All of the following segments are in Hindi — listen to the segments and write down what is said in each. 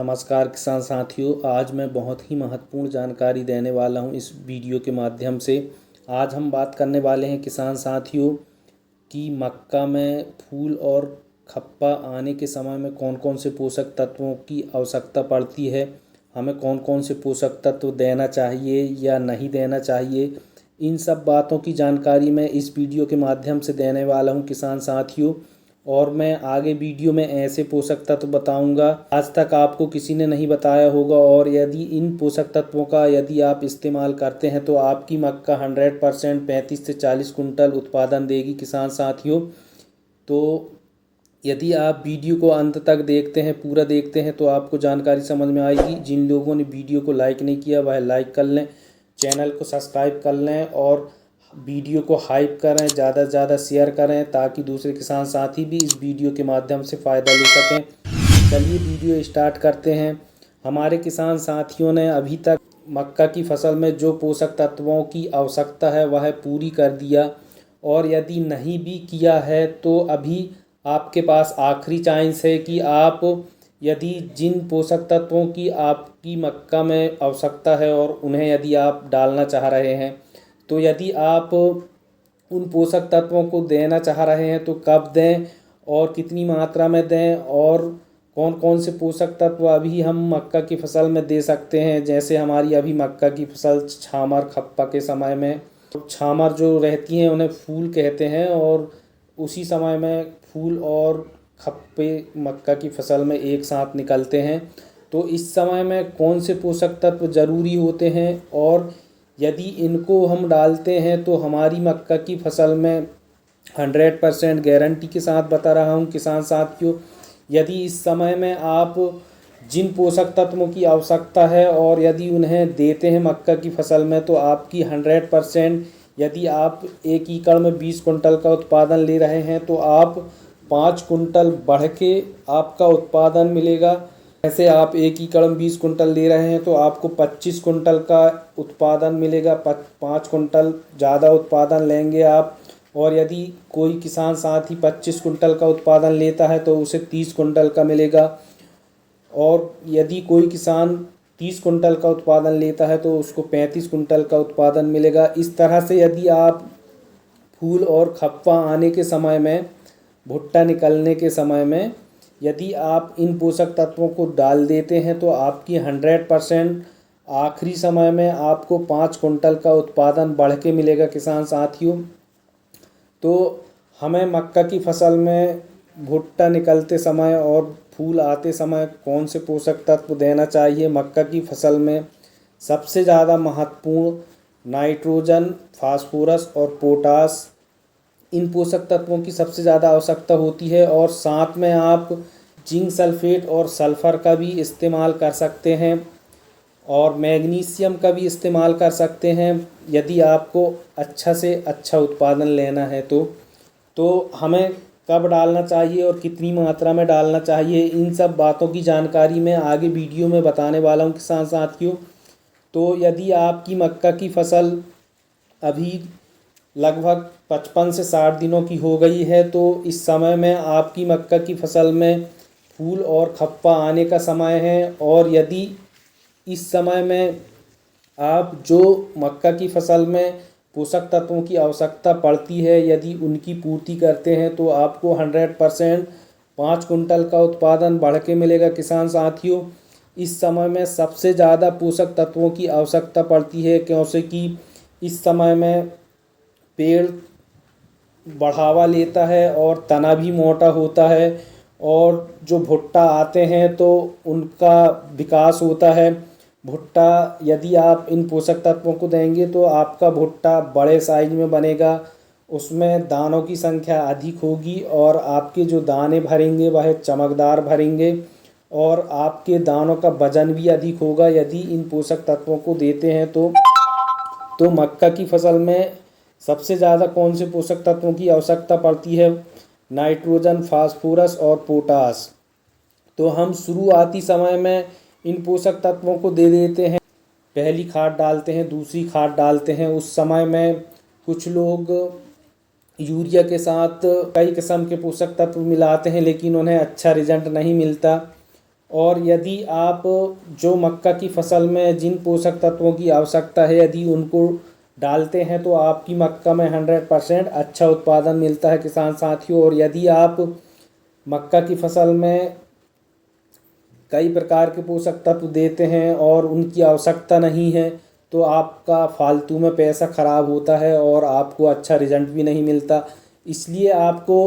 नमस्कार किसान साथियों, आज मैं बहुत ही महत्वपूर्ण जानकारी देने वाला हूं इस वीडियो के माध्यम से। आज हम बात करने वाले हैं किसान साथियों कि मक्का में फूल और खप्पा आने के समय में कौन कौन से पोषक तत्वों की आवश्यकता पड़ती है, हमें कौन कौन से पोषक तत्व देना चाहिए या नहीं देना चाहिए। इन सब बातों की जानकारी मैं इस वीडियो के माध्यम से देने वाला हूं किसान साथियों। और मैं आगे वीडियो में ऐसे पोषक तत्व बताऊंगा आज तक आपको किसी ने नहीं बताया होगा, और यदि इन पोषक तत्वों का यदि आप इस्तेमाल करते हैं तो आपकी मक्का 100% 35 से 40 कुंटल उत्पादन देगी किसान साथियों। तो यदि आप वीडियो को अंत तक देखते हैं, पूरा देखते हैं, तो आपको जानकारी समझ में आएगी। जिन लोगों ने वीडियो को लाइक नहीं किया वह लाइक कर लें, चैनल को सब्सक्राइब कर लें और वीडियो को हाइप करें, ज़्यादा से ज़्यादा शेयर करें ताकि दूसरे किसान साथी भी इस वीडियो के माध्यम से फ़ायदा ले सकें। चलिए वीडियो स्टार्ट करते हैं। हमारे किसान साथियों ने अभी तक मक्का की फसल में जो पोषक तत्वों की आवश्यकता है वह पूरी कर दिया, और यदि नहीं भी किया है तो अभी आपके पास आखिरी चांस है कि आप यदि जिन पोषक तत्वों की आपकी मक्का में आवश्यकता है और उन्हें यदि आप डालना चाह रहे हैं, तो यदि आप उन पोषक तत्वों को देना चाह रहे हैं तो कब दें और कितनी मात्रा में दें, और कौन कौन से पोषक तत्व अभी हम मक्का की फसल में दे सकते हैं। जैसे हमारी अभी मक्का की फसल छामर खप्पा के समय में, छामर जो रहती हैं उन्हें फूल कहते हैं, और उसी समय में फूल और खप्पे मक्का की फसल में एक साथ निकलते हैं। तो इस समय में कौन से पोषक तत्व ज़रूरी होते हैं, और यदि इनको हम डालते हैं तो हमारी मक्का की फसल में 100% गारंटी के साथ बता रहा हूँ किसान साथियों, यदि इस समय में आप जिन पोषक तत्वों की आवश्यकता है और यदि उन्हें देते हैं मक्का की फसल में तो आपकी 100%, यदि आप 1 एकड़ में 20 कुंटल का उत्पादन ले रहे हैं तो आप 5 कुंटल बढ़ के आपका उत्पादन मिलेगा। ऐसे आप 1 एकड़ में 20 कुंटल ले रहे हैं तो आपको 25 कुंटल का उत्पादन मिलेगा। 5 कुंटल ज़्यादा उत्पादन लेंगे आप। और यदि कोई किसान साथ ही 25 कुंटल का उत्पादन लेता है तो उसे 30 कुंटल का मिलेगा, और यदि कोई किसान 30 कुंटल का उत्पादन लेता है तो उसको 35 कुंटल का उत्पादन मिलेगा। इस तरह से यदि आप फूल और खप्पा आने के समय में, भुट्टा निकलने के समय में यदि आप इन पोषक तत्वों को डाल देते हैं तो आपकी 100% आखिरी समय में आपको 5 कुंटल का उत्पादन बढ़ के मिलेगा किसान साथियों। तो हमें मक्का की फसल में भुट्टा निकलते समय और फूल आते समय कौन से पोषक तत्व देना चाहिए। मक्का की फसल में सबसे ज़्यादा महत्वपूर्ण नाइट्रोजन, फास्फोरस और पोटास, इन पोषक तत्वों की सबसे ज़्यादा आवश्यकता होती है। और साथ में आप जिंक सल्फेट और सल्फ़र का भी इस्तेमाल कर सकते हैं, और मैग्नीशियम का भी इस्तेमाल कर सकते हैं यदि आपको अच्छा से अच्छा उत्पादन लेना है तो हमें कब डालना चाहिए और कितनी मात्रा में डालना चाहिए, इन सब बातों की जानकारी मैं आगे वीडियो में बताने वाला हूं किसान साथियों। तो यदि आपकी मक्का की फसल अभी लगभग 55 से 60 दिनों की हो गई है तो इस समय में आपकी मक्का की फसल में फूल और खप्पा आने का समय है। और यदि इस समय में आप जो मक्का की फसल में पोषक तत्वों की आवश्यकता पड़ती है यदि उनकी पूर्ति करते हैं तो आपको 100% 5 कुंटल का उत्पादन बढ़ के मिलेगा किसान साथियों। इस समय में सबसे ज़्यादा पोषक तत्वों की आवश्यकता पड़ती है, क्योंकि इस समय में पेड़ बढ़ावा लेता है और तना भी मोटा होता है, और जो भुट्टा आते हैं तो उनका विकास होता है। भुट्टा यदि आप इन पोषक तत्वों को देंगे तो आपका भुट्टा बड़े साइज में बनेगा, उसमें दानों की संख्या अधिक होगी और आपके जो दाने भरेंगे वह चमकदार भरेंगे, और आपके दानों का वजन भी अधिक होगा यदि इन पोषक तत्वों को देते हैं तो मक्का की फसल में सबसे ज़्यादा कौन से पोषक तत्वों की आवश्यकता पड़ती है? नाइट्रोजन, फास्फोरस और पोटास। तो हम शुरुआती समय में इन पोषक तत्वों को दे देते हैं, पहली खाद डालते हैं, दूसरी खाद डालते हैं। उस समय में कुछ लोग यूरिया के साथ कई किस्म के पोषक तत्व मिलाते हैं लेकिन उन्हें अच्छा रिजल्ट नहीं मिलता। और यदि आप जो मक्का की फसल में जिन पोषक तत्वों की आवश्यकता है यदि उनको डालते हैं तो आपकी मक्का में 100% अच्छा उत्पादन मिलता है किसान साथियों। और यदि आप मक्का की फसल में कई प्रकार के पोषक तत्व देते हैं और उनकी आवश्यकता नहीं है तो आपका फालतू में पैसा खराब होता है और आपको अच्छा रिजल्ट भी नहीं मिलता। इसलिए आपको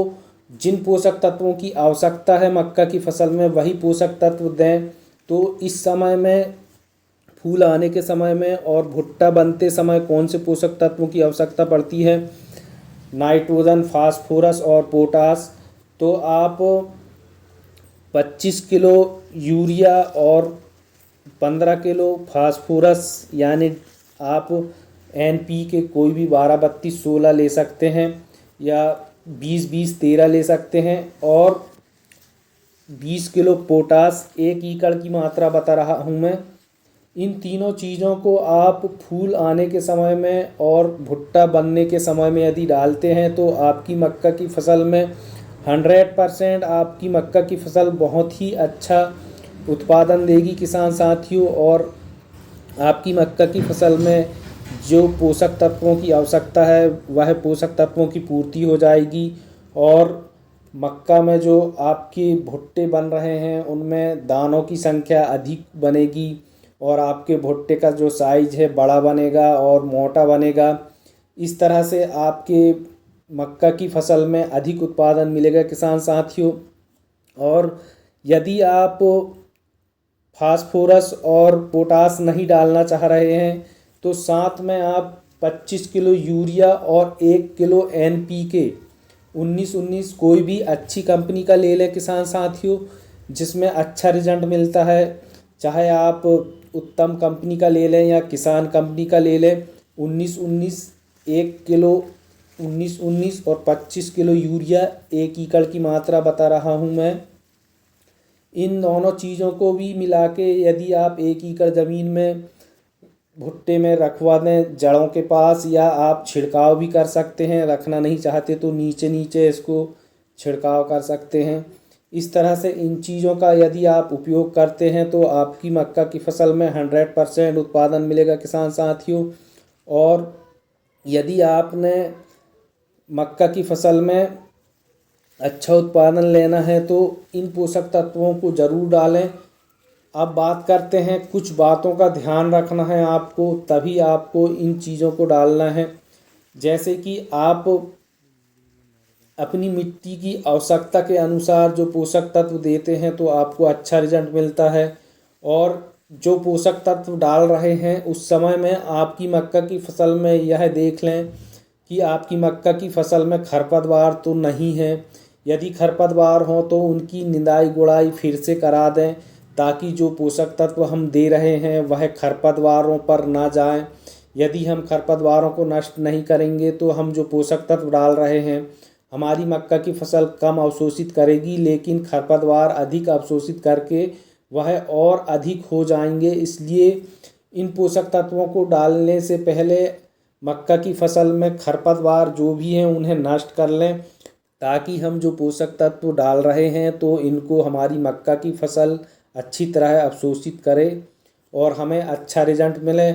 जिन पोषक तत्वों की आवश्यकता है मक्का की फसल में वही पोषक तत्व दें। तो इस समय में फूल आने के समय में और भुट्टा बनते समय कौन से पोषक तत्वों की आवश्यकता पड़ती है? नाइट्रोजन, फास्फोरस और पोटास। तो आप 25 किलो यूरिया और 15 किलो फास्फोरस यानी आप NPK कोई भी 12-32-16 ले सकते हैं या 20-20-13 ले सकते हैं। और 20 किलो पोटास 1 एकड़ की मात्रा बता रहा हूँ मैं। इन तीनों चीज़ों को आप फूल आने के समय में और भुट्टा बनने के समय में यदि डालते हैं तो आपकी मक्का की फसल में 100% आपकी मक्का की फसल बहुत ही अच्छा उत्पादन देगी किसान साथियों। और आपकी मक्का की फसल में जो पोषक तत्वों की आवश्यकता है वह पोषक तत्वों की पूर्ति हो जाएगी। और मक्का में जो आपके भुट्टे बन रहे हैं उनमें दानों की संख्या अधिक बनेगी और आपके भुट्टे का जो साइज है बड़ा बनेगा और मोटा बनेगा। इस तरह से आपके मक्का की फसल में अधिक उत्पादन मिलेगा किसान साथियों। और यदि आप फास्फोरस और पोटास नहीं डालना चाह रहे हैं तो साथ में आप 25 किलो यूरिया और 1 किलो NPK 19-19 कोई भी अच्छी कंपनी का ले लें किसान साथियों जिसमें अच्छा रिजल्ट मिलता है। चाहे आप उत्तम कंपनी का ले लें या किसान कंपनी का ले लें। 19-19 1 किलो 19-19 और 25 किलो यूरिया 1 एकड़ की मात्रा बता रहा हूँ मैं। इन दोनों चीज़ों को भी मिला के यदि आप 1 एकड़ ज़मीन में भुट्टे में रखवा दें जड़ों के पास, या आप छिड़काव भी कर सकते हैं, रखना नहीं चाहते तो नीचे नीचे इसको छिड़काव कर सकते हैं। इस तरह से इन चीज़ों का यदि आप उपयोग करते हैं तो आपकी मक्का की फसल में 100% उत्पादन मिलेगा किसान साथियों। और यदि आपने मक्का की फसल में अच्छा उत्पादन लेना है तो इन पोषक तत्वों को ज़रूर डालें। अब बात करते हैं कुछ बातों का ध्यान रखना है आपको, तभी आपको इन चीज़ों को डालना है। जैसे कि आप अपनी मिट्टी की आवश्यकता के अनुसार जो पोषक तत्व देते हैं तो आपको अच्छा रिजल्ट मिलता है। और जो पोषक तत्व डाल रहे हैं उस समय में आपकी मक्का की फसल में यह देख लें कि आपकी मक्का की फसल में खरपतवार तो नहीं है। यदि खरपतवार हो तो उनकी निंदाई गुड़ाई फिर से करा दें ताकि जो पोषक तत्व हम दे रहे हैं वह खरपतवारों पर ना जाएं। यदि हम खरपतवारों को नष्ट नहीं करेंगे तो हम जो पोषक तत्व डाल रहे हैं हमारी मक्का की फसल कम अवशोषित करेगी, लेकिन खरपतवार अधिक अवशोषित करके वह और अधिक हो जाएंगे। इसलिए इन पोषक तत्वों को डालने से पहले मक्का की फसल में खरपतवार जो भी हैं उन्हें नष्ट कर लें ताकि हम जो पोषक तत्व डाल रहे हैं तो इनको हमारी मक्का की फसल अच्छी तरह अवशोषित करे और हमें अच्छा रिजल्ट मिले।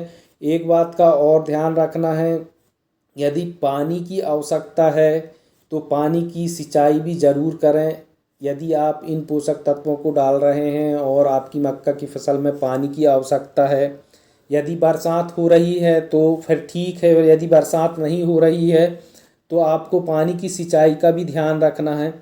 एक बात का और ध्यान रखना है, यदि पानी की आवश्यकता है तो पानी की सिंचाई भी ज़रूर करें। यदि आप इन पोषक तत्वों को डाल रहे हैं और आपकी मक्का की फसल में पानी की आवश्यकता है, यदि बरसात हो रही है तो फिर ठीक है, यदि बरसात नहीं हो रही है तो आपको पानी की सिंचाई का भी ध्यान रखना है।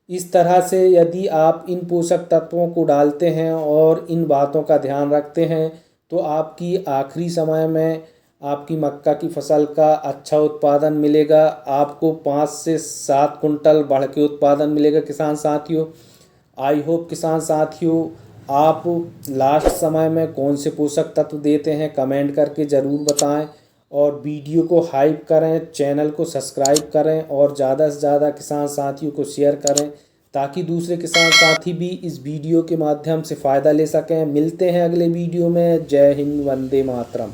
इस तरह से यदि आप इन पोषक तत्वों को डालते हैं और इन बातों का ध्यान रखते हैं तो आपकी आखिरी समय में आपकी मक्का की फसल का अच्छा उत्पादन मिलेगा। आपको 5 से 7 कुंटल बढ़ के उत्पादन मिलेगा किसान साथियों। आई होप किसान साथियों आप लास्ट समय में कौन से पोषक तत्व देते हैं कमेंट करके ज़रूर बताएं और वीडियो को हाइप करें, चैनल को सब्सक्राइब करें और ज़्यादा से ज़्यादा किसान साथियों को शेयर करें ताकि दूसरे किसान साथी भी इस वीडियो के माध्यम से फ़ायदा ले सकें। मिलते हैं अगले वीडियो में। जय हिंद, वंदे मातरम।